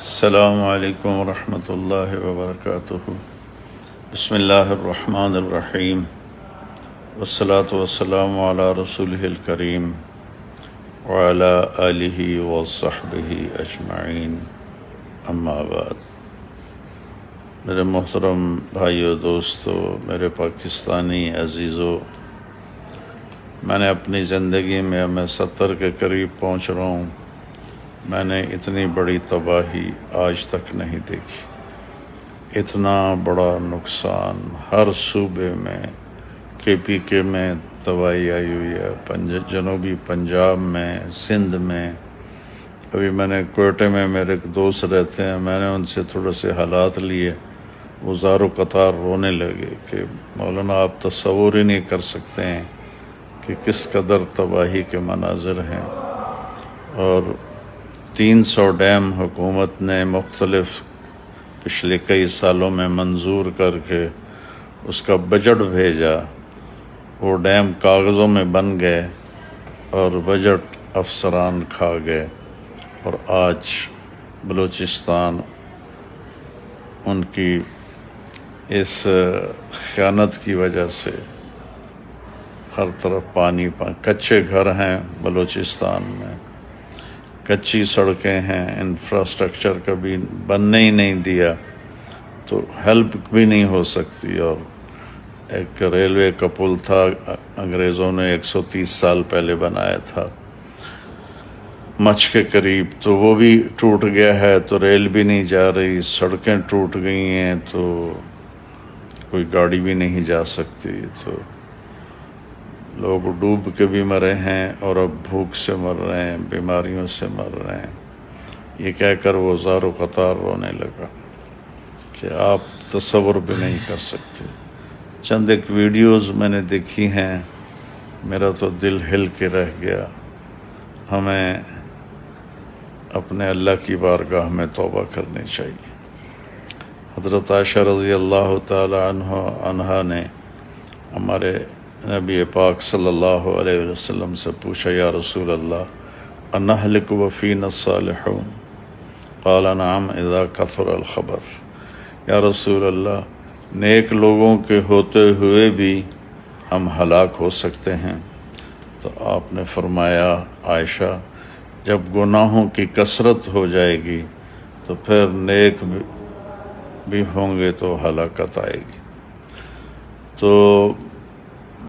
السلام علیکم ورحمۃ اللہ وبرکاتہ۔ بسم اللہ الرحمن الرحیم، والصلاة والسلام علی رسولہ الکریم وعلی آلہ وصحبہ اجمعین، اما بعد۔ میرے محترم بھائیو، دوستو، میرے پاکستانی عزیزو، میں نے اپنی زندگی میں 70 کے قریب پہنچ رہا ہوں، میں نے اتنی بڑی تباہی آج تک نہیں دیکھی۔ اتنا بڑا نقصان ہر صوبے میں، KPK میں تباہی آئی ہوئی ہے، جنوبی پنجاب میں، سندھ میں۔ ابھی میں نے کوئٹے میں، میرے ایک دوست رہتے ہیں، میں نے ان سے تھوڑے سے حالات لیے، وہ زار و قطار رونے لگے کہ مولانا آپ تصور ہی نہیں کر سکتے ہیں کہ کس قدر تباہی کے مناظر ہیں۔ اور 300 ڈیم حکومت نے مختلف پچھلے کئی سالوں میں منظور کر کے اس کا بجٹ بھیجا، وہ ڈیم کاغذوں میں بن گئے اور بجٹ افسران کھا گئے، اور آج بلوچستان ان کی اس خیانت کی وجہ سے ہر طرف پانی کچے گھر ہیں بلوچستان میں، کچی سڑکیں ہیں، انفراسٹرکچر کبھی بننے ہی نہیں دیا تو ہیلپ بھی نہیں ہو سکتی۔ اور ایک ریلوے کا پل تھا، انگریزوں نے 130 سال پہلے بنایا تھا مچھ کے قریب، تو وہ بھی ٹوٹ گیا ہے، تو ریل بھی نہیں جا رہی، سڑکیں ٹوٹ گئی ہیں تو کوئی گاڑی بھی نہیں جا سکتی، تو لوگ ڈوب کے بھی مرے ہیں اور اب بھوک سے مر رہے ہیں، بیماریوں سے مر رہے ہیں۔ یہ کہہ کر وہ زار و قطار رونے لگا کہ آپ تصور بھی نہیں کر سکتے۔ چند ایک ویڈیوز میں نے دیکھی ہیں، میرا تو دل ہل کے رہ گیا۔ ہمیں اپنے اللہ کی بارگاہ میں توبہ کرنی چاہیے۔ حضرت عائشہ رضی اللہ تعالی عنہا نے ہمارے نبی پاک صلی اللہ علیہ وسلم سے پوچھا، یا رسول اللہ انہلک وفینا الصالحون؟ قال نعم اذا کثر الخبث۔ یا رسول اللہ، نیک لوگوں کے ہوتے ہوئے بھی ہم ہلاک ہو سکتے ہیں؟ تو آپ نے فرمایا، عائشہ، جب گناہوں کی کثرت ہو جائے گی تو پھر نیک بھی ہوں گے تو ہلاکت آئے گی۔ تو